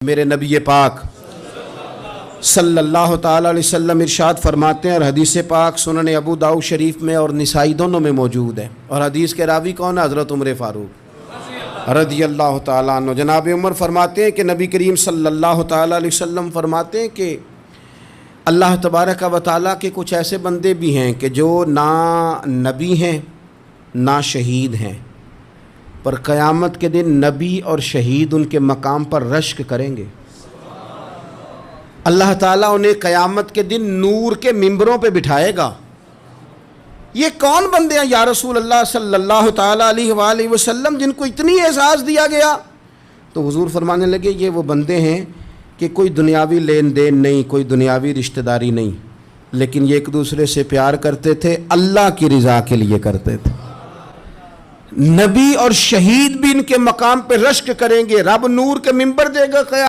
میرے نبی پاک صلی اللہ تعالی علیہ وسلم ارشاد فرماتے ہیں، اور حدیث پاک سنن ابو داؤد شریف میں اور نسائی دونوں میں موجود ہے، اور حدیث کے راوی کون ہے؟ حضرت عمر فاروق رضی اللہ تعالیٰ عنہ۔ جناب عمر فرماتے ہیں کہ نبی کریم صلی اللہ تعالی علیہ وسلم فرماتے ہیں کہ اللہ تبارک و تعالیٰ کے کچھ ایسے بندے بھی ہیں کہ جو نہ نبی ہیں نہ شہید ہیں، پر قیامت کے دن نبی اور شہید ان کے مقام پر رشک کریں گے۔ اللہ تعالیٰ انہیں قیامت کے دن نور کے ممبروں پہ بٹھائے گا۔ یہ کون بندے ہیں یا رسول اللہ صلی اللہ تعالیٰ علیہ وآلہ وسلم جن کو اتنی اعزاز دیا گیا؟ تو حضور فرمانے لگے یہ وہ بندے ہیں کہ کوئی دنیاوی لین دین نہیں، کوئی دنیاوی رشتہ داری نہیں، لیکن یہ ایک دوسرے سے پیار کرتے تھے، اللہ کی رضا کے لیے کرتے تھے۔ نبی اور شہید بھی ان کے مقام پہ رشک کریں گے، رب نور کے ممبر دے گا قیامت